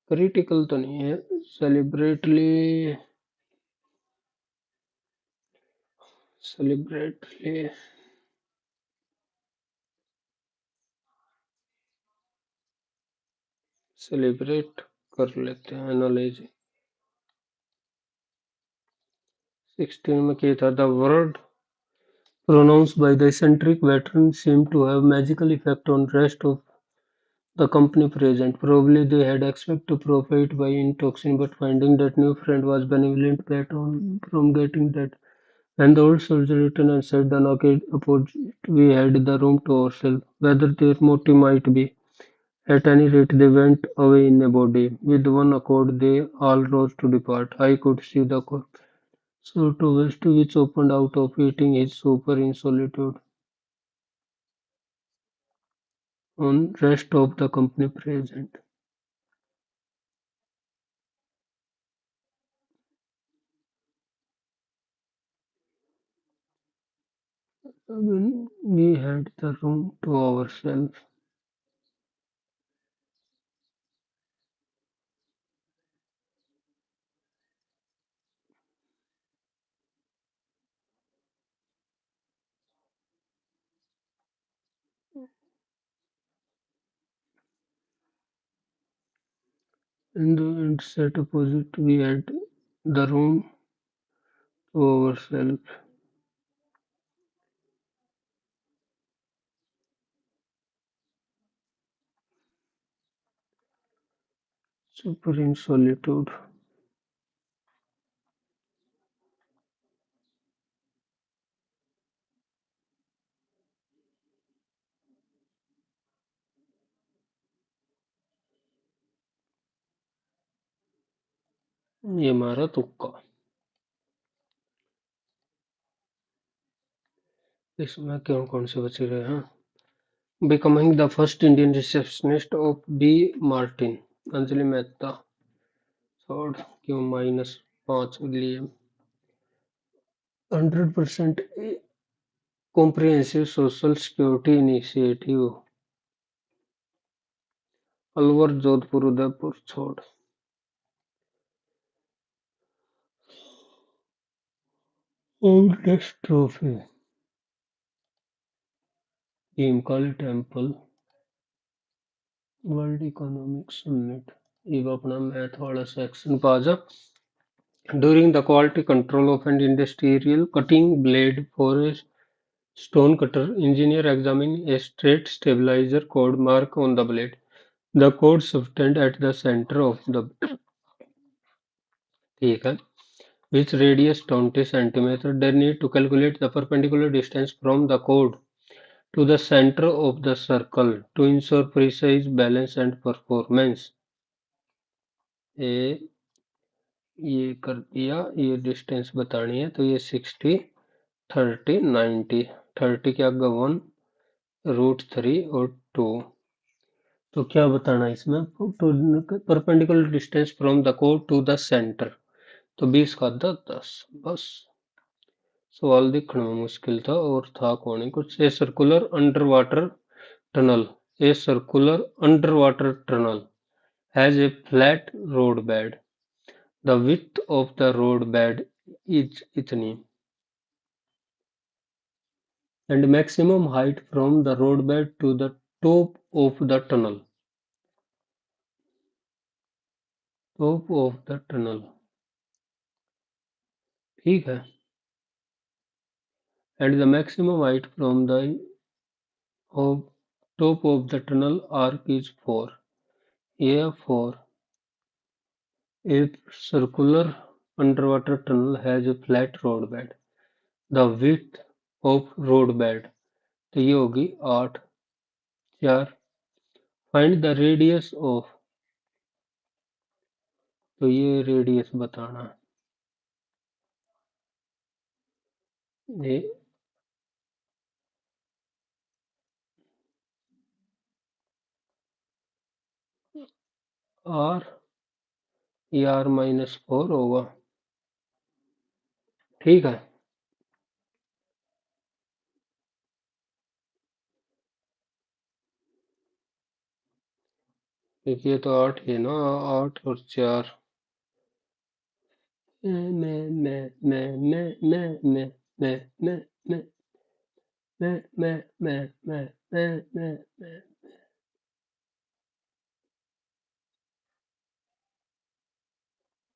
Critical तो नहीं है, celebratory, celebratory celebrate कर लेते हैं analogy. 16 में क्या था? The word pronounced by the eccentric veteran seemed to have magical effect on rest of the company present. Probably they had expected to profit by intoxin, but finding that new friend was benevolent bet on from getting that. When the old soldier returned and said the knocked opposite, we had the room to ourselves. Whether their motive might be. At any rate, they went away in a body. With one accord, they all rose to depart. I could see the sort of west which opened out of eating his supper in solitude. On rest of the company present. When we had the room to ourselves. In the set opposite, we had the room to ourselves. Super in solitude. ये हमारा तुक्का. इसमें क्यों कौन से बचे रहे हैं? Becoming the first Indian receptionist of B. Martin. Anjali Mehta. Third क्यों -5 लिए? 100% comprehensive social security initiative. Alwar Jodhpur Udaipur छोड़. Oldest trophy. Bhimakali temple. World economic summit. अब अपना मैथ वाला सेक्शन पा जा. During the quality control of an industrial cutting blade for a stone cutter, engineer examine a straight stabilizer code mark on the blade. The code subtend at the center of the ठीक है, which radius 20 centimeter. They need to calculate the perpendicular distance from the code to the center of the circle to ensure precise balance and performance. ये ये कर दिया, ये distance बतानी है तो ये 60 30 90, 30 के आगे 1 √3 और 2। तो क्या बताना है इसमें, परपेंडिकुलर डिस्टेंस फ्रॉम द कोड टू द सेंटर, तो 20 का 10 10 बस। सवाल दिखने में मुश्किल था और था कौन है कुछ। A circular under water tunnel, a circular under water tunnel has a flat road bed, the width of the road bed is इतनी, and maximum height from the roadbed to the top of the tunnel, top of the tunnel, ठीक है, and the maximum height from the of top of the tunnel arc is 4, a 4, a circular underwater tunnel has a flat roadbed, the width of roadbed, तो ये होगी 8 4, find the radius of, तो ये radius बताना है, ये are, ये R-4 होगा, ठीक है। देखिए तो 8 है ना, 8 और 4, मैं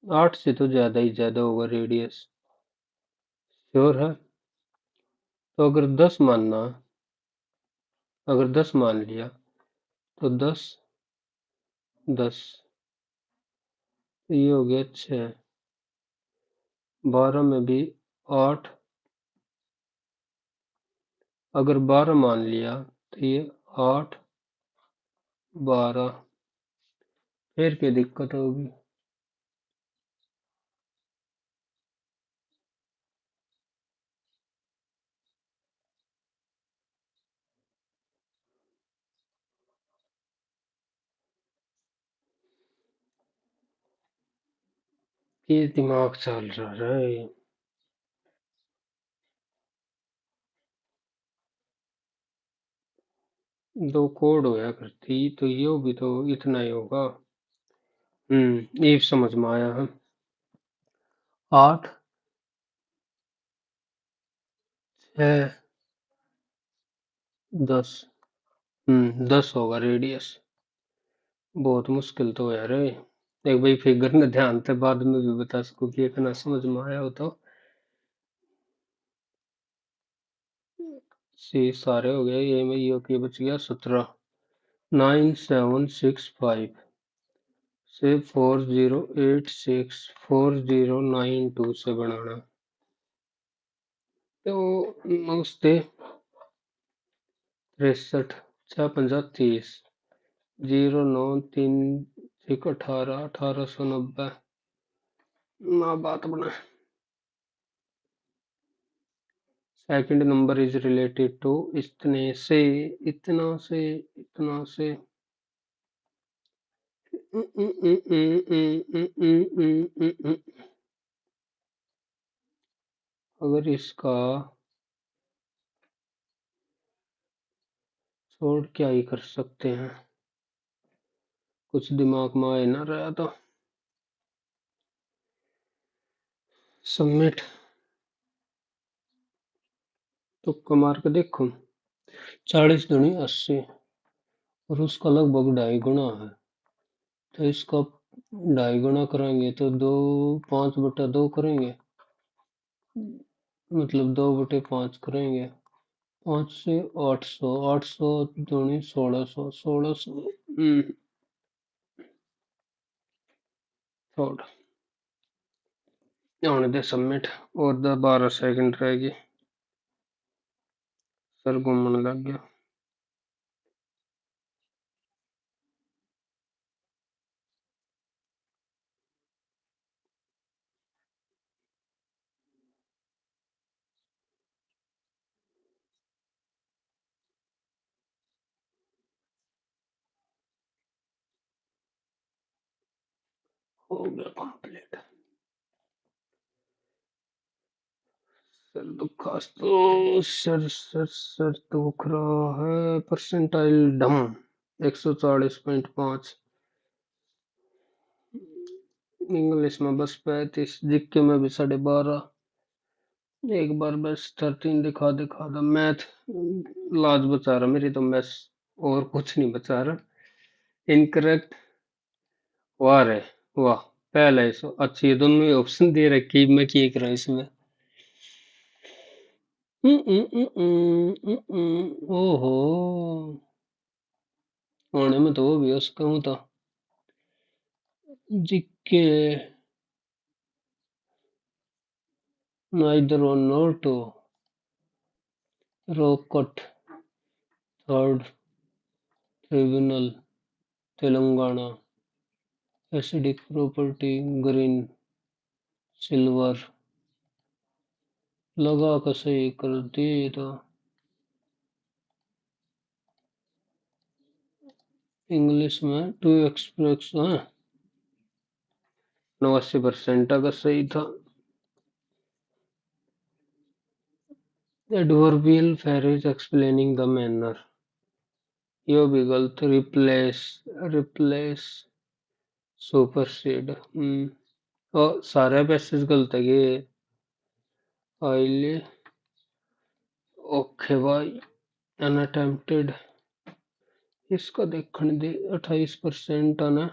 8 से तो ज्यादा ही ज्यादा होगा रेडियस, श्योर है। तो अगर 10 मानना, अगर 10 मान लिया तो 10 10, तो ये हो गया 6, 12 में भी 8, अगर 12 मान लिया तो ये 8 12, फिर क्या दिक्कत होगी। ये दिमाग चल रहा है। दो कोड होया करती तो यो भी तो इतना ही होगा। ये समझ में आया है। 8 6 10, 10 होगा रेडियस। बहुत मुश्किल तो है रे। एक भाई फिगर ने ध्यान से बाद में भी बता सको कि इतना समझ में आया हो तो। सी सारे हो गए, ये में यो के बच गया 17, 9765 से 4086 4092 से बनाना। तो नमस्ते 63 6 30 09 3 1 18 1890 ना बात बना। Second number is related to इतने से, इतना से, इतना से, अगर इसका छोड़ क्या ही कर सकते हैं, कुछ दिमाग में आए ना रहा तो। सबमिट, तुक्का मार के देखो। 40 दूनी 80 और उसका लगभग 2.5 गुना है, तो इसका ढाई गुना करेंगे तो 5/2 करेंगे, मतलब 2/5 करेंगे। 5 से 800, 800 दूनी 1600, 1600 छोड़ होने दे सबमिट। और 12 सेकंड रहेगी। सर घूमने लग गया। हो गया कंप्लीट। सर सर दुख रहा है। परसेंटाइल डम 140.5। इंग्लिश में बस 35, जीके में भी 12.5। एक बार बस 13 दिखा दिखा दो। मैथ लाज बचा रहा मेरी तो, मैथ और कुछ नहीं बचा रहा। इनकरेक्ट। वाह रे वाह। पहले सो अच्छी है, दोनों ही ऑप्शन दे रखी, मैं क्या कर रहा हूँ इसमें। ओहो। होने में तो वो भी उसका हूँ था। GK neither one nor two. रोकट third tribunal Telangana. Acidic property green silver. लगा कर सही कर दिए तो। इंग्लिश में 2 एक्सप्रेस 89% अगर सही था। Adverbial phrase explaining the manner. यो भी गलत। Replace replace supersede. और सारे पैसेज गलत है ये। आइले ओके भाई। अनअटेम्प्टेड इसका देखने दे। 28% आना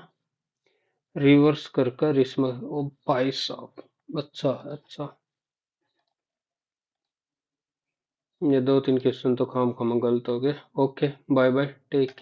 रिवर्स कर कर इसमें। ओ भाई साहब अच्छा है अच्छा। ये 2-3 क्वेश्चन तो खाम खाम गलत हो गए। Okay bye bye take.